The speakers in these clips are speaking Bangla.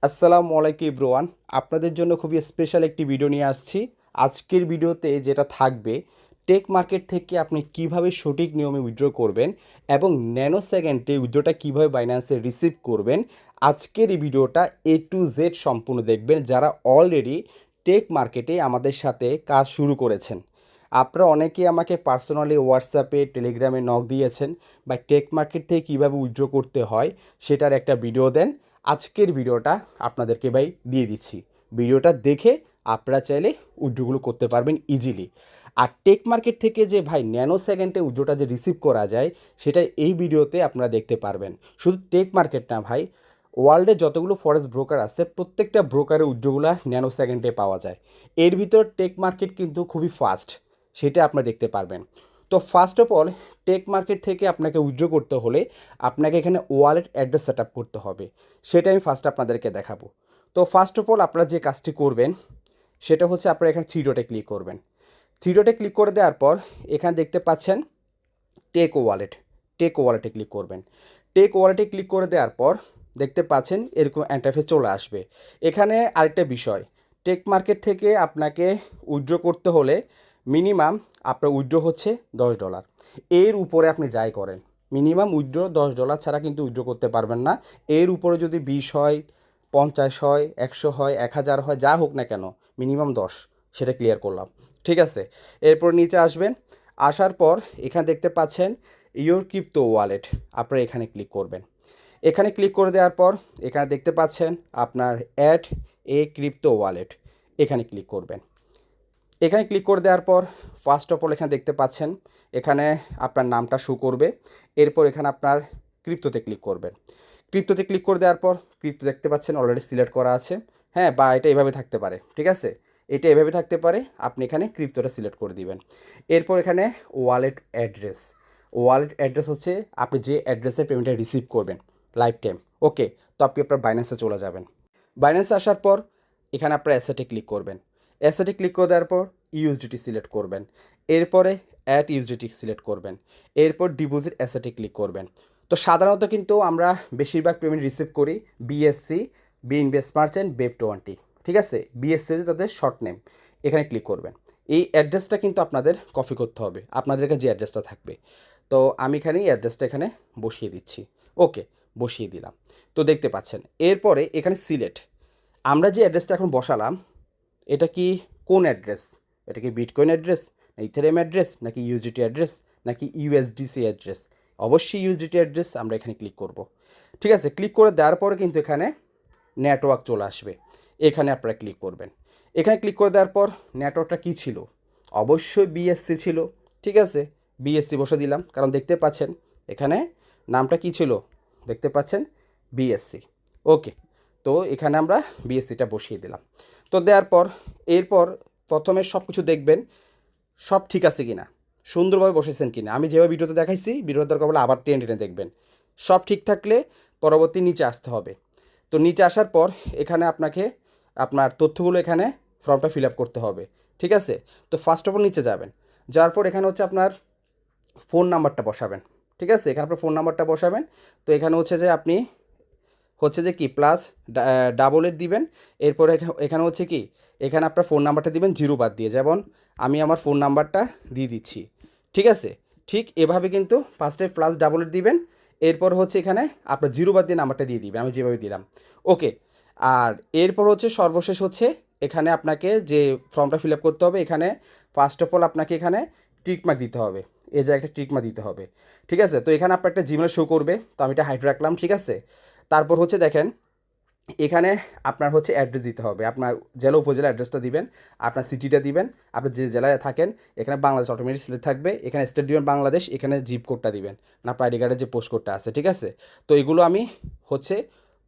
আসসালামু আলাইকুম এভরিওয়ান। আপনাদের জন্য খুবই স্পেশাল একটি ভিডিও নিয়ে আসছি। আজকের ভিডিওতে যেটা থাকবে, টেক মার্কেট থেকে আপনি কিভাবে সঠিক নিয়মে উইথড্র করবেন এবং ন্যানো সেকেন্ডে উইথড্রটা কীভাবে বাইন্যান্সে রিসিভ করবেন। আজকের এই ভিডিওটা এ টু জেড সম্পূর্ণ দেখবেন, যারা অলরেডি টেক মার্কেটে আমাদের সাথে কাজ শুরু করেছেন। আপনারা অনেকেই আমাকে পার্সোনালি হোয়াটসঅ্যাপে, টেলিগ্রামে নক দিয়েছেন বা টেক মার্কেট থেকে কীভাবে উইথড্র করতে হয় সেটার একটা ভিডিও দেন। আজকের ভিডিওটা আপনাদেরকে ভাই দিয়ে দিচ্ছি। ভিডিওটা দেখে আপনারা চাইলে উইথড্রগুলো করতে পারবেন ইজিলি। আর টেক মার্কেট থেকে যে ভাই ন্যানো সেকেন্ডে উইথড্রটা যে রিসিভ করা যায় সেটা এই ভিডিওতে আপনারা দেখতে পারবেন। শুধু টেক মার্কেট না ভাই, ওয়ার্ল্ডে যতগুলো ফরেক্স ব্রোকার আছে প্রত্যেকটা ব্রোকারের উইথড্রগুলো ন্যানো সেকেন্ডে পাওয়া যায়। এর ভিতর টেক মার্কেট কিন্তু খুবই ফাস্ট, সেটা আপনারা দেখতে পারবেন। তো first of all, tech market থেকে আপনাকে উইথড্র করতে হলে আপনাকে এখানে ওয়ালেট অ্যাড্রেস সেট আপ করতে হবে। সেটা আমি ফার্স্ট আপনাদেরকে দেখাবো। তো ফার্স্ট অফ অল আপনারা যে কাজটি করবেন সেটা হচ্ছে আপনারা এখানে থ্রি ডটে ক্লিক করবেন। থ্রি ডটে ক্লিক করে দেওয়ার পর এখানে দেখতে পাচ্ছেন টেক ওয়ালেট। টেক ওয়ালেটে ক্লিক করবেন। টেক ওয়ালেটে ক্লিক করে দেওয়ার পর দেখতে পাচ্ছেন এরকম ইন্টারফেস চলে আসবে। এখানে আরেকটা বিষয়, টেক মার্কেট থেকে আপনাকে উইথড্র করতে হলে মিনিমাম আপনার উইথড্র হচ্ছে $10। এর উপরে আপনি যাই করেন, মিনিমাম উইথড্র $10 ছাড়া কিন্তু উইথড্র করতে পারবেন না। এর উপরে যদি 20 হয়, 50 হয়, 100 হয়, 1000 হয়, যা হোক না কেন মিনিমাম 10, সেটা ক্লিয়ার করলাম। ঠিক আছে, এরপর নিচে আসবেন। আসার পর এখানে দেখতে পাচ্ছেন ইওর ক্রিপ্টো ওয়ালেট, আপনারা এখানে ক্লিক করবেন। এখানে ক্লিক করে দেওয়ার পর এখানে দেখতে পাচ্ছেন আপনার অ্যাড এ ক্রিপ্টো ওয়ালেট, এখানে ক্লিক করবেন। এখানে ক্লিক করে দেওয়ার পর ফার্স্ট অফ অল এখানে দেখতে পাচ্ছেন এখানে আপনার নামটা শো করবে। এরপর এখানে আপনার ক্রিপ্টোতে ক্লিক করবেন। ক্রিপ্টোতে ক্লিক করে দেওয়ার পর ক্রিপ্টো দেখতে পাচ্ছেন অলরেডি সিলেক্ট করা আছে। হ্যাঁ, বা এটা এভাবে থাকতে পারে, ঠিক আছে, এটা এভাবে থাকতে পারে। আপনি এখানে ক্রিপ্টোটা সিলেক্ট করে দিবেন। এরপর এখানে ওয়ালেট অ্যাড্রেস। ওয়ালেট অ্যাড্রেস হচ্ছে আপনি যে অ্যাড্রেসে পেমেন্টটা রিসিভ করবেন লাইফ টাইম। ওকে, তো আপনি আপনার বাইন্যান্সে চলে যাবেন। বাইন্যান্সে আসার পর এখানে আপনার অ্যাসেটে ক্লিক করবেন। অ্যাসেটে ক্লিক করে দেওয়ার পর ইউএসডিটি সিলেক্ট করবেন। এরপরে অ্যাড ইউএসডিটি সিলেক্ট করবেন। এরপর ডিপোজিট অ্যাসেটে ক্লিক করবেন। তো সাধারণত কিন্তু আমরা বেশিরভাগ পেমেন্ট রিসিভ করি বিএসসি, বি ইনভেস্ট মার্চেন্ট, বেপ20। ঠিক আছে, বিএসসি হচ্ছে তাদের শর্ট নেম। এখানে ক্লিক করবেন। এই অ্যাড্রেসটা কিন্তু আপনাদের কপি করতে হবে, আপনাদের কাছে যে অ্যাড্রেসটা থাকবে। তো আমি এখানে এই অ্যাড্রেসটা এখানে বসিয়ে দিচ্ছি। ওকে, বসিয়ে দিলাম। তো দেখতে পাচ্ছেন এরপরে এখানে সিলেক্ট, আমরা যে অ্যাড্রেসটা এখন বসালাম এটা কি কোন অ্যাড্রেস, এটা কি বিটকয়েন অ্যাড্রেস, না ইথেরিয়াম অ্যাড্রেস, নাকি ইউএসডিটি অ্যাড্রেস, নাকি ইউএসডিসি অ্যাড্রেস। অবশ্যই ইউএসডিটি অ্যাড্রেস আমরা এখানে ক্লিক করব। ঠিক আছে, ক্লিক করে দেওয়ার পরে কিন্তু এখানে নেটওয়ার্ক চলে আসবে, এখানে আপনারা ক্লিক করবেন। এখানে ক্লিক করে দেওয়ার পর নেটওয়ার্কটা কী ছিল, অবশ্যই বিএসসি ছিল। ঠিক আছে, বিএসসি বসে দিলাম, কারণ দেখতে পাচ্ছেন এখানে নামটা কী ছিল, দেখতে পাচ্ছেন বিএসসি। ওকে, তো এখানে আমরা বিএসসিটা বসিয়ে দিলাম। তো দেওয়ার পর এরপর প্রথমে সব কিছু দেখবেন সব ঠিক আছে কি না, সুন্দরভাবে বসেছেন কি না। আমি যেভাবে ভিডিওতে দেখাইছি ভিডিওর দরকার বলে আবার টেনে টেনে দেখবেন। সব ঠিক থাকলে পরবর্তী নিচে আসতে হবে। তো নিচে আসার পর এখানে আপনাকে আপনার তথ্যগুলো এখানে ফর্মটা ফিল আপ করতে হবে। ঠিক আছে, তো ফার্স্ট অফ অল নিচে যাবেন। যাওয়ার পর এখানে হচ্ছে আপনার ফোন নাম্বারটা বসাবেন। ঠিক আছে, এখানে আপনার ফোন নাম্বারটা বসাবেন। তো এখানে হচ্ছে যে আপনি হচ্ছে যে কি +8 দিবেন। এরপরে এখানে হচ্ছে কি, এখানে আপনার ফোন নাম্বারটা দিবেন 0 বাদ দিয়ে, যেমন আমি আমার ফোন নাম্বারটা দিয়ে দিচ্ছি। ঠিক আছে, ঠিক এভাবে কিন্তু ফার্স্টে +8 দিবেন। এরপর হচ্ছে এখানে আপনার 0 বাদ দিয়ে নাম্বারটা দিয়ে দিবেন, আমি যেভাবে দিলাম। ওকে, আর এরপর হচ্ছে সর্বশেষ হচ্ছে এখানে আপনাকে যে ফর্মটা ফিল আপ করতে হবে, এখানে ফার্স্ট অফ অল আপনাকে এখানে টিকমার্ক দিতে হবে, এই যে একটা টিকমার্ক দিতে হবে। ঠিক আছে, তো এখানে আপনার একটা জিমেল শো করবে, তো আমি এটা হাইড রাখলাম। ঠিক আছে, তারপর হচ্ছে দেখেন এখানে আপনার হচ্ছে অ্যাড্রেস দিতে হবে, আপনার জেলা উপজেলা অ্যাড্রেসটা দিবেন, আপনার সিটিটা দিবেন, আপনি যে জেলায় থাকেন। এখানে বাংলাদেশ অটোমেটিক সিলেক্ট থাকবে, এখানে স্টেট দিবেন বাংলাদেশ, এখানে জিপ কোডটা দিবেন না, আপনার আইডি কার্ডের যে পোস্ট কোডটা আছে। ঠিক আছে, তো এগুলো আমি হচ্ছে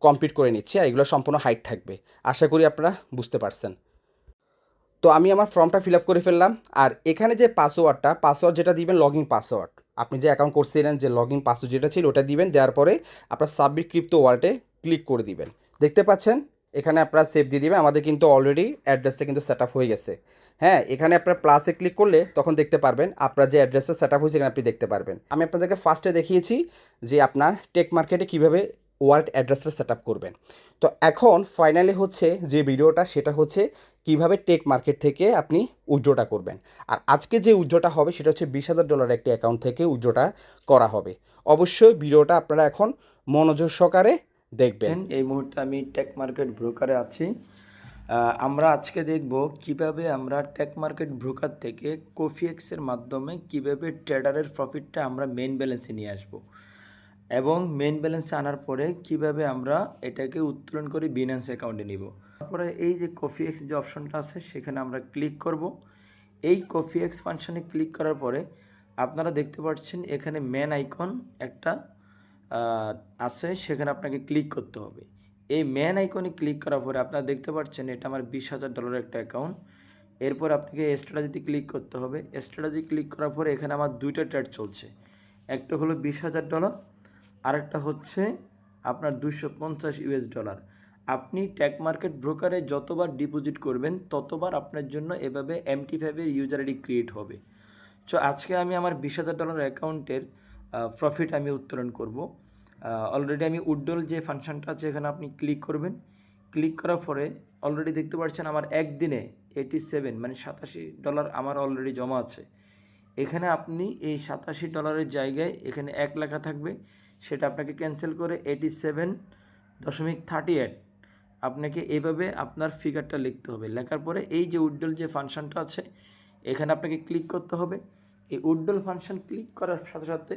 কমপ্লিট করে নিচ্ছি, আর এগুলো সম্পূর্ণ হাইট থাকবে। আশা করি আপনারা বুঝতে পারছেন। তো আমি আমার ফর্মটা ফিল আপ করে ফেললাম। আর এখানে যে পাসওয়ার্ড যেটা দিবেন লগইন পাসওয়ার্ড, আপনি যে অ্যাকাউন্ট করছিলেন যে লগইন পাসওয়ার্ড যেটা ছিল ওটা দিবেন। দেওয়ার পরে আপনার সাবমিট ক্রিপ্টো ওয়ালেটে ক্লিক করে দিবেন। দেখতে পাচ্ছেন এখানে আপনারা সেভ দিয়ে দিবেন। আমাদের কিন্তু অলরেডি অ্যাড্রেসটা কিন্তু সেট আপ হয়ে গেছে। হ্যাঁ, এখানে আপনার প্লাসে ক্লিক করলে তখন দেখতে পারবেন আপনার যে অ্যাড্রেসটা সেট আপ হয়েছে এখানে আপনি দেখতে পারবেন। আমি আপনাদেরকে ফার্স্টে দেখিয়েছি যে আপনার টেক মার্কেটে কীভাবে ওয়ালেট অ্যাড্রেসটা সেট আপ করবেন। তো এখন ফাইনালি হচ্ছে যে ভিডিওটা সেটা হচ্ছে কিভাবে টেক মার্কেট থেকে আপনি উইথড্রটা করবেন। আর আজকে যে উইথড্রটা হবে সেটা হচ্ছে $20,000 একটি অ্যাকাউন্ট থেকে উইথড্রটা করা হবে। অবশ্যই ভিডিওটা আপনারা এখন মনোযোগ সহকারে দেখবেন। এই মুহূর্তে আমি টেক মার্কেট ব্রোকারে আছি। আমরা আজকে দেখব কিভাবে আমরা টেক মার্কেট ব্রোকার থেকে কফিএক্সের মাধ্যমে কিভাবে ট্রেডারের প্রফিটটা আমরা মেইন ব্যালেন্সে নিয়ে আসব এবং মেইন ব্যালেন্সে আনার পরে কিভাবে আমরা এটাকে উত্তোলন করে বিনান্স অ্যাকাউন্টে নিব। তারপরে এই যে কফিএক্স যে অপশনটা আছে সেখানে আমরা ক্লিক করব। এই কফিএক্স ফাংশনে ক্লিক করার পরে আপনারা দেখতে পাচ্ছেন এখানে মেন আইকন একটা আছে, সেখানে আপনাকে ক্লিক করতে হবে। এই মেন আইকনে ক্লিক করার পরে আপনারা দেখতে পাচ্ছেন এটা আমার $20,000 একটা অ্যাকাউন্ট। এরপর আপনাকে স্ট্র্যাটেজিতে ক্লিক করতে হবে। স্ট্র্যাটেজি ক্লিক করার পরে এখানে আমার দুইটা ট্রেড চলছে, একটা হলো $20,000, আরেকটা হচ্ছে আপনার $250। আপনি টেক মার্কেট ব্রোকারে যতবার ডিপোজিট করবেন ততবার আপনার জন্য এভাবে MT5 ইউজার আইডি ক্রিয়েট হবে। সো আজকে আমি আমার $20,000 অ্যাকাউন্টের প্রফিট আমি উত্তোলন করব। অলরেডি আমি উইথড্রল যে ফাংশনটা আছে এখানে আপনি ক্লিক করবেন। ক্লিক করার পরে অলরেডি দেখতে পাচ্ছেন আমার একদিনে 87 মানে $87 আমার অলরেডি জমা আছে। এখানে আপনি এই $87 জায়গায় এখানে 1 লেখা থাকবে, সেটা আপনাকে ক্যান্সেল করে 87.38 আপনাকে এভাবে আপনার ফিগারটা লিখতে হবে। লেখার পরে এই যে উইথড্রল যে ফাংশনটা আছে এখানে আপনাকে ক্লিক করতে হবে। এই উইথড্রল ফাংশন ক্লিক করার সাথে সাথে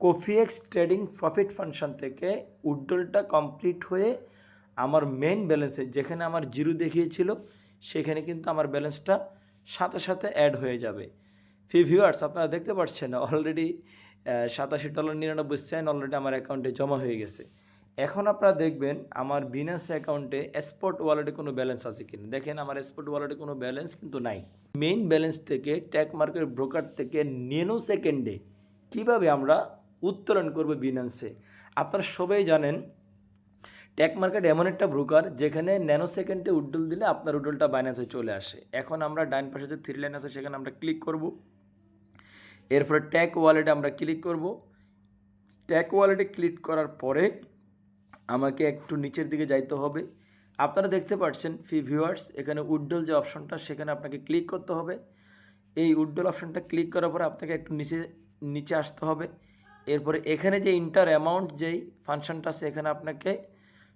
কফিএক্স ট্রেডিং প্রফিট ফাংশন থেকে উইথড্রলটা কমপ্লিট হয়ে আমার মেইন ব্যালেন্সে যেখানে আমার জিরো দেখিয়েছিল সেখানে কিন্তু আমার ব্যালেন্সটা সাথে সাথে অ্যাড হয়ে যাবে। ভিউয়ার্স আপনারা দেখতে পাচ্ছেন অলরেডি $87.99 অলরেডি আমার অ্যাকাউন্টে জমা হয়ে গেছে। এখন আপনারা দেখবেন আমার বিনান্স অ্যাকাউন্টে স্পট ওয়ালেটে কোনো ব্যালেন্স আছে কিনা। দেখেন আমার স্পট ওয়ালেটে কোনো ব্যালেন্স কিন্তু নাই। মেইন ব্যালেন্স থেকে টেক মার্কেট ব্রোকার থেকে ন্যানো সেকেন্ডে কিভাবে আমরা উত্তোলন করব বিনান্সে। আপনারা সবাই জানেন টেক মার্কেট এমন একটা ব্রোকার যেখানে ন্যানো সেকেন্ডে উইথড্রল দিলে আপনার উইথড্রলটা বাইন্যান্সে চলে আসে। এখন আমরা ডাইন পাশে যে 3 লাইন আছে সেখানে আমরা ক্লিক করব। এরপরে টেক ওয়ালেটে আমরা ক্লিক করব। টেক ওয়ালেটে ক্লিক করার পরে আমাকে একটু নিচের দিকে যাইতে হবে। আপনারা দেখতে পাচ্ছেন ভিউয়ার্স এখানে উইথড্রল যে অপশনটা সেখানে আপনাকে ক্লিক করতে হবে। এই উইথড্রল অপশনটা ক্লিক করার পরে আপনাকে একটু নিচে আসতে হবে। এরপরে এখানে যে ইন্টার অ্যামাউন্ট যেই ফাংশনটা আছে এখানে আপনাকে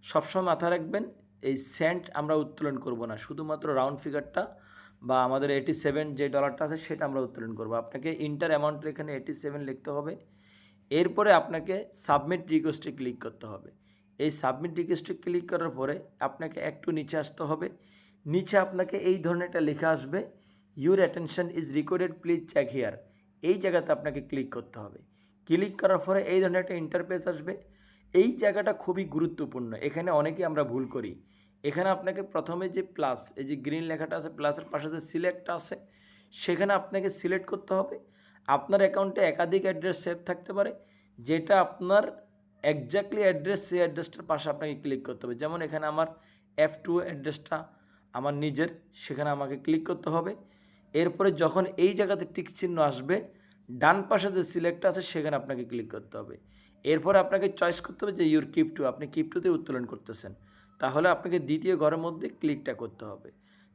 সবসময় মাথায় রাখবেন এই সেন্ট আমরা উত্তোলন করব না, শুধুমাত্র রাউন্ড ফিগারটা বা আমাদের 87 যে ডলারটা আছে সেটা আমরা উত্তোলন করব। আপনাকে ইন্টার অ্যামাউন্টের এখানে 87 লিখতে হবে। এরপরে আপনাকে সাবমিট রিকোয়েস্টে ক্লিক করতে হবে। এই সাবমিট রিকোয়েস্টে ক্লিক করার পরে আপনাকে একটু নিচে আসতে হবে। নিচে আপনাকে এই ধরনের একটা লেখা আসবে, your attention is recorded, please check here. এই জায়গাতে আপনাকে ক্লিক করতে হবে। ক্লিক করার পরে এই ধরনের একটা ইন্টারফেস আসবে। এই জায়গাটা খুবই গুরুত্বপূর্ণ, এখানে অনেকেই আমরা ভুল করি। এখানে আপনাকে প্রথমে যে প্লাস এই যে গ্রিন লেখাটা আছে প্লাসের পাশে যে সিলেক্টটা আছে সেখানে আপনাকে সিলেক্ট করতে হবে। আপনার অ্যাকাউন্টে একাধিক অ্যাড্রেস সেভ থাকতে পারে, যেটা আপনার এক্স্যাক্টলি অ্যাড্রেস সেই অ্যাড্রেসটার পাশে আপনাকে ক্লিক করতে হবে। যেমন এখানে আমার F2 অ্যাড্রেসটা আমার নিজের, সেখানে আমাকে ক্লিক করতে হবে। এরপরে যখন এই জায়গাতে টিক চিহ্ন আসবে ডান পাশে যে সিলেক্ট আছে সেখানে আপনাকে ক্লিক করতে হবে। এরপরে আপনাকে চয়েস করতে হবে যে ইউর ক্রিপ্টো, আপনি ক্রিপ্টোতে উত্তোলন করতেছেন, তাহলে আপনাকে দ্বিতীয় ঘরের মধ্যে ক্লিকটা করতে হবে।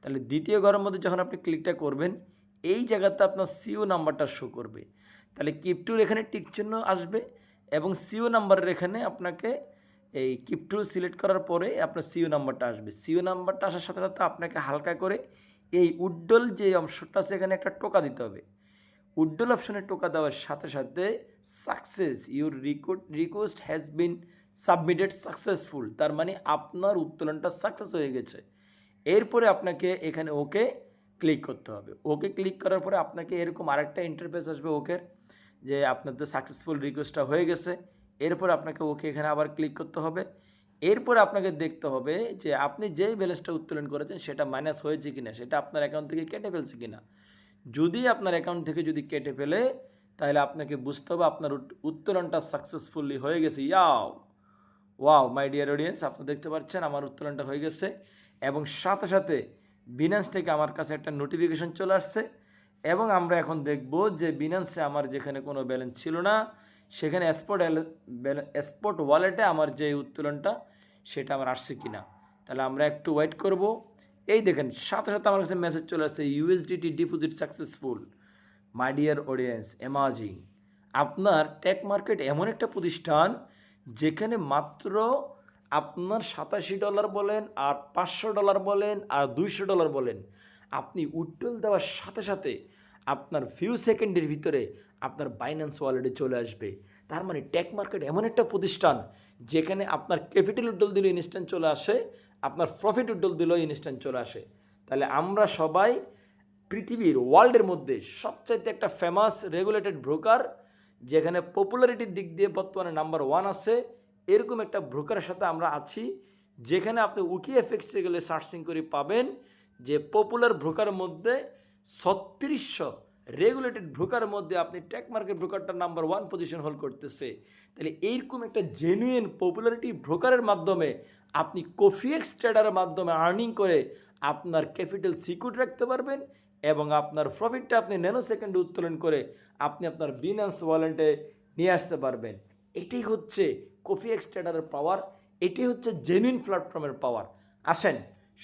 তাহলে দ্বিতীয় ঘরের মধ্যে যখন আপনি ক্লিকটা করবেন এই জায়গাতে আপনার সিও নাম্বারটা শো করবে। তাহলে ক্রিপ্টোর এখানে টিক চিহ্ন আসবে এবং সিও নাম্বারের এখানে আপনাকে এই ক্রিপ্টো সিলেক্ট করার পরে আপনার সিও নাম্বারটা আসবে। সিও নাম্বারটা আসার সাথে সাথে আপনাকে হালকা করে এই উইথড্রল যে অপশনটা আছে এখানে একটা টোকা দিতে হবে। উইথড্রল অপশনে টোকা দেওয়ার সাথে সাথে success, your request has been submitted successful, তার মানে আপনার উত্তোলনটা সাকসেস হয়ে গেছে। এরপরে আপনাকে এখানে ওকে ক্লিক করতে হবে। ওকে ক্লিক করার পরে আপনাকে এরকম আরেকটা ইন্টারফেস আসবে ওকে, যে আপনার তো সাকসেসফুল রিকোয়েস্টটা হয়ে গেছে। এরপর আপনাকে ওকে এখানে আবার ক্লিক করতে হবে। এরপরে আপনাকে দেখতে হবে যে আপনি যেই ব্যালেন্সটা উত্তোলন করেছেন সেটা মাইনাস হয়েছে কিনা, সেটা আপনার অ্যাকাউন্ট থেকে কেটে ফেলছে কিনা। যদি আপনার অ্যাকাউন্ট থেকে যদি কেটে ফেলে তাহলে আপনাকে বুঝতে হবে আপনার উত্তোলনটা সাকসেসফুলি হয়ে গেছে। ওয়াও মাই ডিয়ার অডিয়েন্স, আপনি দেখতে পাচ্ছেন আমার উত্তোলনটা হয়ে গেছে এবং সাথে সাথে বিনান্স থেকে আমার কাছে একটা নোটিফিকেশন চলে আসছে এবং আমরা এখন দেখব যে বিনান্সে আমার যেখানে কোনো ব্যালেন্স ছিল না সেখানে স্পট ওয়ালেটে আমার যে উত্তোলনটা সেটা আমার আসছে কিনা। তাহলে আমরা একটু ওয়েট করব। এই দেখেন সাথে সাথে আমার কাছে মেসেজ চলে আসছে, USDT deposit successful. My dear audience, amazing. আপনার টেক মার্কেট এমন একটা প্রতিষ্ঠান যেখানে মাত্র আপনার $87 বলেন আর $500 বলেন আর $200 বলেন, আপনি উইথড্রল দেওয়ার সাথে সাথে আপনার ফিউ সেকেন্ডের ভিতরে আপনার বাইন্যান্স ওয়ালেটে চলে আসবে। তার মানে টেক মার্কেট এমন একটা প্রতিষ্ঠান যেখানে আপনার ক্যাপিটাল উইথড্রল দিলেও ইনস্ট্যান্ট চলে আসে, আপনার প্রফিট উইথড্রল দিলেও ইনস্ট্যান্ট চলে আসে। তাহলে আমরা সবাই পৃথিবীর ওয়ার্ল্ডের মধ্যে সবচাইতে একটা ফেমাস রেগুলেটেড ব্রোকার, যেখানে পপুলারিটির দিক দিয়ে বর্তমানে নাম্বার 1 আছে, এরকম একটা ব্রোকারের সাথে আমরা আছি, যেখানে আপনি উকিএফএক্সে গেলে সার্চিং করে পাবেন যে পপুলার ব্রোকারের মধ্যে 3600 রেগুলেটেড ব্রোকারের মধ্যে আপনি টেক মার্কেট ব্রোকারটা নাম্বার 1 পজিশন হোল্ড করতেছে। তাহলে এইরকম একটা জেনুইন পপুলারিটি ব্রোকারের মাধ্যমে আপনি কফিএক্স ট্রেডারের মাধ্যমে আর্নিং করে আপনার ক্যাপিটাল সিকিউর রাখতে পারবেন এবং আপনার প্রফিটটা আপনি ন্যানো সেকেন্ডে উত্তোলন করে আপনি আপনার বিনান্স ওয়ালেটে নিয়ে আসতে পারবেন। এটাই হচ্ছে কফিএক্স ট্রেডারের পাওয়ার, এটাই হচ্ছে জেনুইন প্ল্যাটফর্মের পাওয়ার। আসেন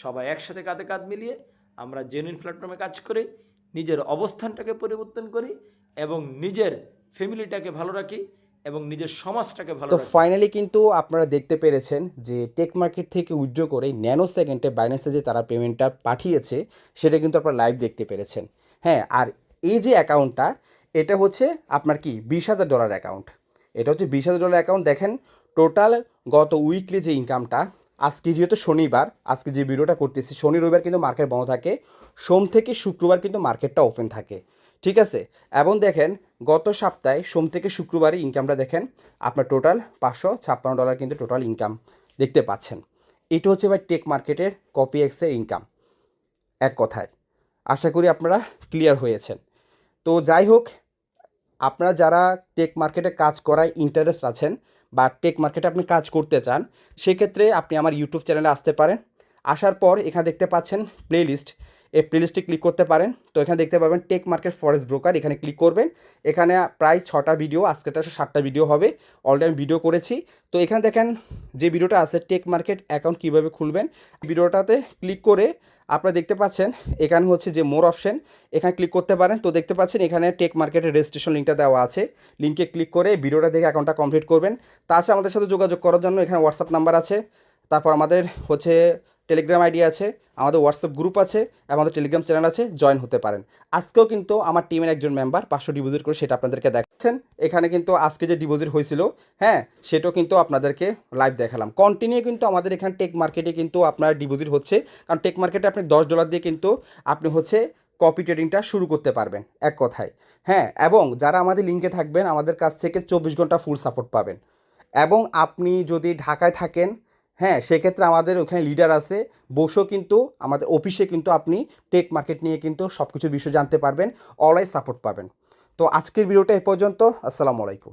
সবাই একসাথে কাঁধে কাঁধ মিলিয়ে আমরা জেনুইন প্ল্যাটফর্মে কাজ করি, নিজের অবস্থানটাকে পরিবর্তন করি এবং নিজের ফ্যামিলিটাকে ভালো রাখি এবং নিজের সমাজটাকে ভালো তো রাখি। ফাইনালি কিন্তু আপনারা দেখতে পেরেছেন যে টেক মার্কেট থেকে উইথড্র করে ন্যানো সেকেন্ডে বাইন্যান্সে যে তারা পেমেন্টটা পাঠিয়েছে সেটা কিন্তু আপনারা লাইভ দেখতে পেরেছেন। হ্যাঁ, আর এই যে অ্যাকাউন্টটা এটা হচ্ছে আপনার কি $20,000 অ্যাকাউন্ট। এটা হচ্ছে $20,000 অ্যাকাউন্ট। দেখেন টোটাল গত উইকলি যে ইনকামটা, আজকে যেহেতু শনিবার, আজকে যে ভিডিওটা করতেছি শনি রবিবার কিন্তু মার্কেট বন্ধ থাকে, সোম থেকে শুক্রবার কিন্তু মার্কেটটা ওপেন থাকে, ঠিক আছে। এবং দেখেন গত সপ্তাহে সোম থেকে শুক্রবারে ইনকামটা দেখেন আপনার টোটাল $556 কিন্তু টোটাল ইনকাম দেখতে পাচ্ছেন। এটা হচ্ছে ভাই টেক মার্কেটের কপিএক্সের ইনকাম, এক কথায়। আশা করি আপনারা ক্লিয়ার হয়েছেন। তো যাই হোক, আপনারা যারা টেক মার্কেটে কাজ করায় ইন্টারেস্ট আছেন বা টেক মার্কেটে আপনি কাজ করতে চান, সেক্ষেত্রে আপনি আমার ইউটিউব চ্যানেলে আসতে পারেন। আসার পর এখানে দেখতে পাচ্ছেন প্লেলিস্ট, এই প্লেলিস্টে ক্লিক করতে পারেন। তো এখানে দেখতে পাবেন টেক মার্কেট ফরেক্স ব্রোকার, এখানে ক্লিক করবেন। এখানে প্রায় 6টা ভিডিও, আজকেটা 7টা ভিডিও হবে, অলরেডি আমি ভিডিও করেছি। তো এখানে দেখেন যে ভিডিওটা আছে টেক মার্কেট অ্যাকাউন্ট কীভাবে খুলবেন, ভিডিওটাতে ক্লিক করে আপনারা দেখতে পাচ্ছেন এখানে হচ্ছে যে মোর অপশন, এখানে ক্লিক করতে পারেন। তো দেখতে পাচ্ছেন এখানে টেক মার্কেটের রেজিস্ট্রেশন লিঙ্কটা দেওয়া আছে, লিঙ্কে ক্লিক করে ভিডিওটা দেখে অ্যাকাউন্টটা কমপ্লিট করবেন। তাছাড়া আমাদের সাথে যোগাযোগ করার জন্য এখানে হোয়াটসঅ্যাপ নাম্বার আছে, তারপর আমাদের হচ্ছে টেলিগ্রাম আইডি আছে, আমাদের হোয়াটসঅ্যাপ গ্রুপ আছে এবং আমাদের টেলিগ্রাম চ্যানেল আছে, জয়েন হতে পারেন। আজকেও কিন্তু আমার টিমের একজন মেম্বার 500 ডিপোজিট করে সেটা আপনাদেরকে দেখাচ্ছেন। এখানে কিন্তু আজকে যে ডিপোজিট হয়েছিল, হ্যাঁ, সেটাও কিন্তু আপনাদেরকে লাইভ দেখালাম। কন্টিনিউ কিন্তু আমাদের এখানে টেক মার্কেটে কিন্তু আপনার ডিপোজিট হচ্ছে, কারণ টেক মার্কেটে আপনি $10 দিয়ে কিন্তু আপনি হচ্ছে কপি ট্রেডিংটা শুরু করতে পারবেন, এক কথায়। হ্যাঁ, এবং যারা আমাদের লিঙ্কে থাকবেন আমাদের কাছ থেকে 24 ঘন্টা ফুল সাপোর্ট পাবেন। এবং আপনি যদি ঢাকায় থাকেন, হ্যাঁ, সেক্ষেত্রে আমাদের ওখানে লিডার আছে, বসেও কিন্তু আমাদের অফিসে কিন্তু আপনি টেক মার্কেট নিয়ে কিন্তু সব কিছুর বিষয় জানতে পারবেন, অলওয়েজ সাপোর্ট পাবেন। তো আজকের ভিডিওটা এ পর্যন্ত। আসসালামু আলাইকুম।